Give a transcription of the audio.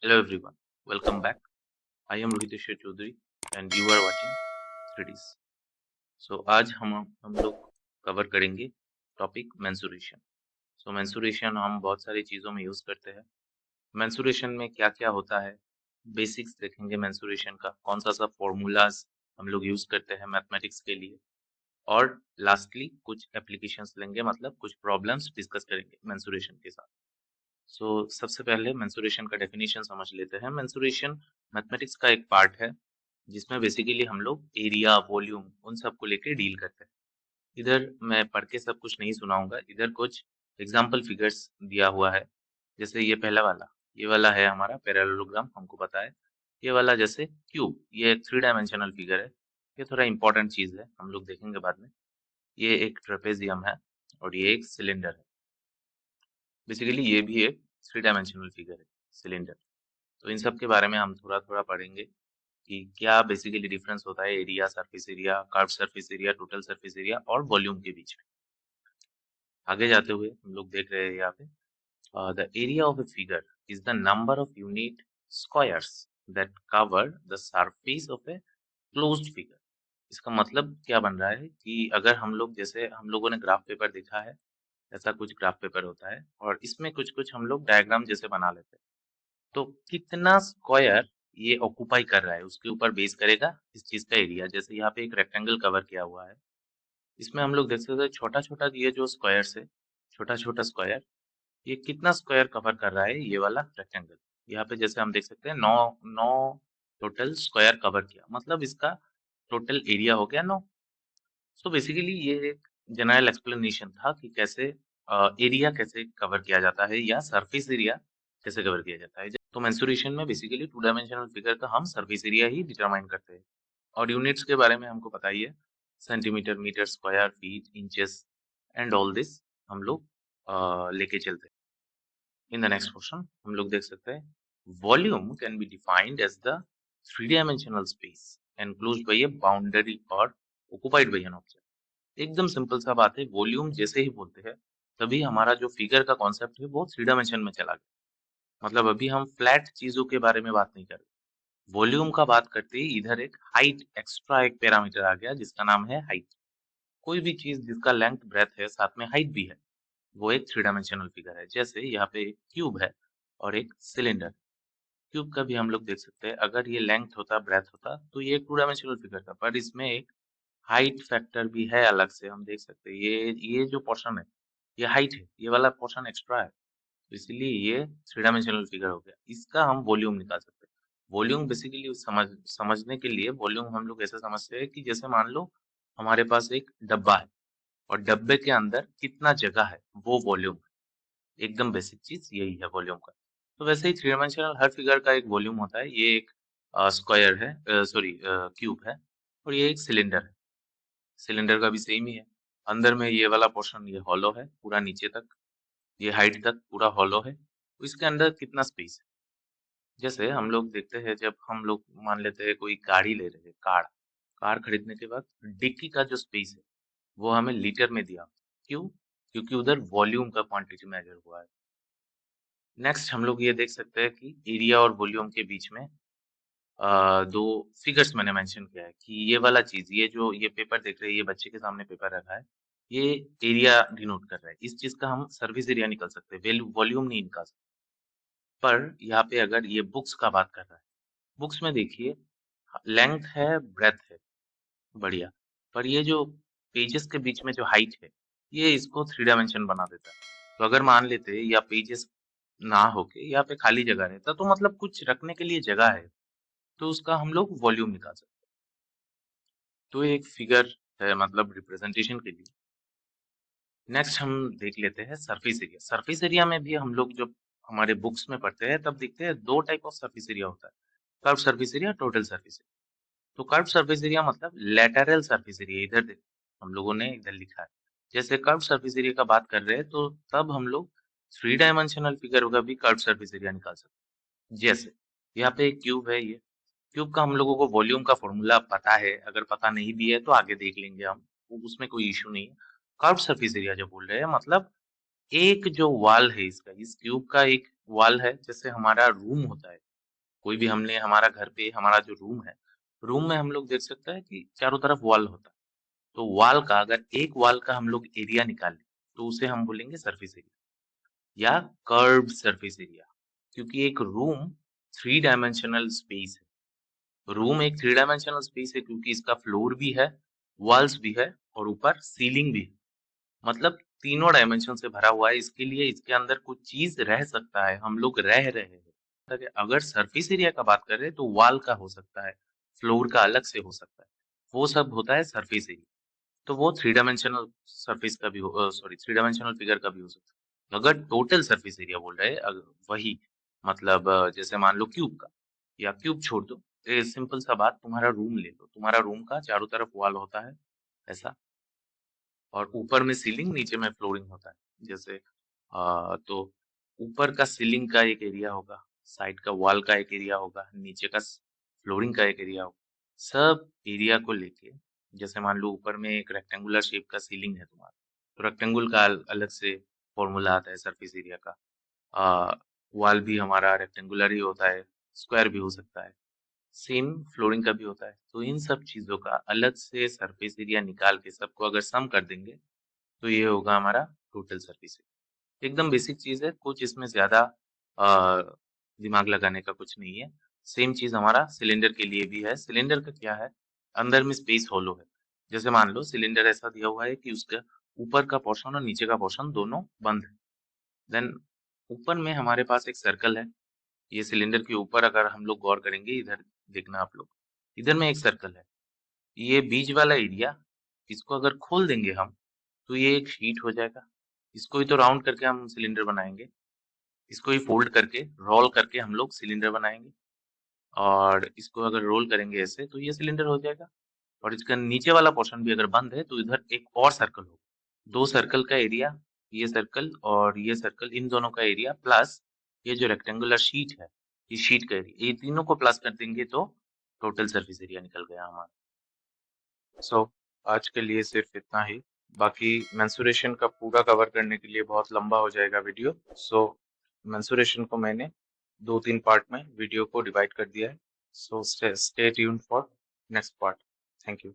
Hello everyone, welcome back. I am Rohiteshwar Chaudhary and you are watching 3Ds. So आज हम लोग cover करेंगे topic mensuration. सो mensuration हम बहुत सारी चीज़ों में यूज़ करते हैं. मेंसुरेशन में क्या क्या होता है, बेसिक्स देखेंगे मेंसुरेशन का, कौन सा सा फॉर्मूलाज हम लोग यूज़ करते हैं मैथमेटिक्स के लिए, और लास्टली कुछ एप्लीकेशंस लेंगे, मतलब कुछ प्रॉब्लम्स डिस्कस करेंगे मेंसुरेशन के साथ. सो सबसे पहले मेंसुरेशन का डेफिनेशन समझ लेते हैं. मेंसुरेशन मैथमेटिक्स का एक पार्ट है जिसमें बेसिकली हम लोग एरिया, वॉल्यूम, उन सब को लेके डील करते हैं. इधर मैं पढ़ के सब कुछ नहीं सुनाऊंगा, इधर कुछ एग्जाम्पल फिगर्स दिया हुआ है. जैसे ये पहला वाला, ये वाला है हमारा पैरेललोग्राम, हमको पता है. ये वाला जैसे क्यूब, ये एक 3 डायमेंशनल फिगर है. ये थोड़ा इंपॉर्टेंट चीज है, हम लोग देखेंगे बाद में. ये एक ट्रेपेजियम है और ये एक सिलेंडर है. बेसिकली ये भी एक 3 डायमेंशनल फिगर है, सिलेंडर. तो इन सब के बारे में हम थोड़ा थोड़ा पढ़ेंगे कि क्या बेसिकली डिफरेंस होता है area, surface area, curve surface area, total surface area और वॉल्यूम के बीच में. आगे जाते हुए हम लोग देख रहे हैं यहाँ पे, the area of a figure is the number of unit squares that cover the surface of a closed figure. इसका मतलब क्या बन रहा है कि अगर हम लोग, जैसे हम लोगों ने ग्राफ पेपर देखा है, ऐसा कुछ ग्राफ पेपर होता है और इसमें कुछ कुछ हम लोग डायग्राम जैसे बना लेते हैं. तो कितना स्क्वायर ये ऑक्यूपाई कर रहा है उसके ऊपर बेस करेगा इस चीज का एरिया. जैसे यहाँ पे एक रेक्टेंगल कवर किया हुआ है, इसमें हम लोग देख सकते हैं छोटा छोटा ये जो स्क्वायर्स है, छोटा छोटा स्क्वायर, ये कितना स्क्वायर कवर कर रहा है ये वाला रेक्टेंगल. यहाँ पे जैसे हम देख सकते हैं 9 टोटल स्क्वायर कवर किया, मतलब इसका टोटल एरिया हो गया 9. सो बेसिकली ये एक जनरल एक्सप्लेनेशन था कि कैसे एरिया कैसे कवर किया जाता है या सरफेस एरिया कैसे कवर किया जाता है. तो मेंसुरेशन में बेसिकली 2 डायमेंशनल फिगर का हम सरफेस एरिया ही डिटरमाइन करते हैं. और यूनिट्स के बारे में हमको पता ही है, centimetre, metre square, feet, inches and all this हम लोग लेके चलते हैं. इन द नेक्स्ट क्वेश्चन हम लोग देख सकते हैं, volume can be defined as the 3 dimensional space enclosed by a boundary or occupied by an object. एकदम सिंपल सा बात है, वॉल्यूम जैसे ही बोलते हैं तभी हमारा जो फिगर का कॉन्सेप्ट है वो 3 डायमेंशन में चला गया. मतलब अभी हम फ्लैट चीजों के बारे में बात नहीं कर रहे, वॉल्यूम का बात करते ही इधर एक हाइट, एक्स्ट्रा एक पैरामीटर आ गया जिसका नाम है हाइट. कोई भी चीज जिसका लेंथ, ब्रेथ है, साथ में हाइट भी है, वो एक 3 डायमेंशनल फिगर है. जैसे यहाँ पे एक क्यूब है और एक सिलेंडर. क्यूब का भी हम लोग देख सकते हैं, अगर ये लेंथ होता, ब्रेथ होता, तो ये एक 2 डायमेंशनल फिगर था, पर इसमें एक हाइट फैक्टर भी है अलग से. हम देख सकते हैं ये जो पोर्शन है ये हाइट है, ये वाला पोर्शन एक्स्ट्रा है, तो इसलिए ये 3 डायमेंशनल फिगर हो गया. इसका हम वॉल्यूम निकाल सकते हैं. वॉल्यूम बेसिकली समझने के लिए वॉल्यूम हम लोग ऐसे समझते हैं कि जैसे मान लो हमारे पास एक डब्बा है और डब्बे के अंदर कितना जगह है, वो वॉल्यूम है. एकदम बेसिक चीज यही है वॉल्यूम का. तो वैसे ही 3 डायमेंशनल हर फिगर का एक वॉल्यूम होता है. ये एक स्क्वायर है, सॉरी क्यूब है, और ये एक सिलेंडर है. सिलेंडर का भी सेम ही है. अंदर में ये वाला पोर्शन ये हॉलो है पूरा नीचे तक, ये हाइट तक पूरा हॉलो है. तो इसके अंदर कितना स्पेस है. जैसे हम लोग देखते हैं, जब हम लोग मान लेते हैं कोई गाड़ी ले रहे हैं, कार कार खरीदने के बाद डिक्की का जो स्पेस है वो हमें लीटर में दिया. क्यों? क्योंकि उधर वॉल्यूम का क्वांटिटी मेजर हुआ है. नेक्स्ट हम लोग ये देख सकते हैं कि एरिया और वॉल्यूम के बीच में दो फिगर्स मैंने मेंशन किया है कि ये वाला चीज, ये जो ये पेपर देख रहे हैं, ये बच्चे के सामने पेपर रखा है, ये एरिया डिनोट कर रहा है. इस चीज का हम सर्विस एरिया निकल सकते हैं, वॉल्यूम नहीं निकाल सकते. पर यहाँ पे अगर ये बुक्स का बात कर रहा है, बुक्स में देखिए लेंथ है, ब्रेथ है, बढ़िया, पर ये जो पेजेस के बीच में जो हाइट है, ये इसको 3 डायमेंशन बना देता है. तो अगर मान लेते या पेजेस ना होके यहाँ पे खाली जगह रहता, तो मतलब कुछ रखने के लिए जगह है, तो उसका हम लोग वॉल्यूम निकाल सकते हैं. तो ये एक फिगर है, मतलब रिप्रेजेंटेशन के लिए. नेक्स्ट हम देख लेते हैं सरफेस एरिया. सरफेस एरिया में भी हम लोग जब हमारे बुक्स में पढ़ते हैं तब देखते हैं दो टाइप ऑफ सरफेस एरिया होता है, curve surface area, total surface area. तो कर्व सरफेस एरिया मतलब लेटरल सरफेस एरिया. इधर देखो हम लोगों ने इधर लिखा है. जैसे कर्व सरफेस एरिया का बात कर रहे हैं तो तब हम लोग 3 डायमेंशनल फिगर का भी कर्व सरफेस एरिया निकाल सकते हैं. जैसे यहाँ पे एक क्यूब है, ये क्यूब का हम लोगों को वॉल्यूम का फॉर्मूला पता है, अगर पता नहीं भी है तो आगे देख लेंगे हम, उसमें कोई इश्यू नहीं है. कर्व सरफेस एरिया जो बोल रहे हैं, मतलब एक जो वॉल है इसका, इस क्यूब का एक वॉल है, जैसे हमारा रूम होता है, कोई भी हमने हमारा घर पे हमारा जो रूम है, रूम में हम लोग देख सकते हैं कि चारों तरफ वॉल होता है। तो वॉल का अगर एक वॉल का हम लोग एरिया निकालें तो उसे हम बोलेंगे सरफेस एरिया या कर्व्ड सरफेस एरिया, क्योंकि एक रूम थ्री डायमेंशनल स्पेस है। रूम एक थ्री डायमेंशनल स्पेस है क्योंकि इसका फ्लोर भी है, वॉल्स भी है और ऊपर सीलिंग भी है। मतलब तीनों डायमेंशन से भरा हुआ है, इसके लिए इसके अंदर कुछ चीज रह सकता है, हम लोग रह रहे हैं। अगर सरफेस एरिया का बात करें तो वॉल का हो सकता है, फ्लोर का अलग से हो सकता है, वो सब होता है सरफेस एरिया। तो वो थ्री डायमेंशनल सरफेस का भी हो, सॉरी थ्री डायमेंशनल फिगर का भी हो सकता है। अगर टोटल सरफेस एरिया बोल रहे हैं वही मतलब जैसे मान लो क्यूब का, या क्यूब छोड़ दो, सिंपल सा बात, तुम्हारा रूम ले लो, तुम्हारा रूम का चारों तरफ वॉल होता है ऐसा, और ऊपर में सीलिंग नीचे में फ्लोरिंग होता है जैसे तो ऊपर का सीलिंग का एक एरिया होगा, साइड का वॉल का एक एरिया होगा, नीचे का फ्लोरिंग का एक एरिया होगा। सब एरिया को लेके, जैसे मान लो ऊपर में एक रेक्टेंगुलर शेप का सीलिंग है तुम्हारा, तो रेक्टेंगुलर का अलग से फॉर्मूला आता है सरफेस एरिया का। वॉल भी हमारा रेक्टेंगुलर ही होता है, स्क्वायर भी हो सकता है, सेम फ्लोरिंग का भी होता है। तो इन सब चीजों का अलग से सरफेस एरिया निकाल के सबको अगर सम कर देंगे तो ये होगा हमारा टोटल सरफेस एरिया। एकदम बेसिक चीज है, कुछ इसमें ज्यादा अ, दिमाग लगाने का कुछ नहीं है। सेम चीज हमारा सिलेंडर के लिए भी है। सिलेंडर का क्या है, अंदर में स्पेस होलो है। जैसे मान लो सिलेंडर ऐसा दिया हुआ है कि उसका ऊपर का पोर्शन और नीचे का पोर्शन दोनों बंद है। देन ऊपर में हमारे पास एक सर्कल है। ये सिलेंडर के ऊपर अगर हम लोग गौर करेंगे, इधर देखना आप लोग, इधर में एक सर्कल है। ये बीच वाला एरिया, इसको अगर खोल देंगे हम तो ये एक शीट हो जाएगा। इसको ही तो राउंड करके हम सिलेंडर बनाएंगे, इसको ही फोल्ड करके रोल करके हम लोग सिलेंडर बनाएंगे, और इसको अगर रोल करेंगे ऐसे तो ये सिलेंडर हो जाएगा। और इसका नीचे वाला पोर्शन भी अगर बंद है तो इधर एक और सर्कल होगा। दो सर्कल का एरिया, ये सर्कल और ये सर्कल, इन दोनों का एरिया प्लस ये जो रेक्टेंगुलर शीट है, इस शीट का एरिया, ये तीनों को प्लस कर देंगे तो टोटल सरफेस एरिया निकल गया हमारा। सो आज के लिए सिर्फ इतना ही। बाकी मेंसुरेशन का पूरा कवर करने के लिए बहुत लंबा हो जाएगा वीडियो। सो मेंसुरेशन को मैंने 2-3 पार्ट में वीडियो को डिवाइड कर दिया है। So stay tuned for next part. Thank you.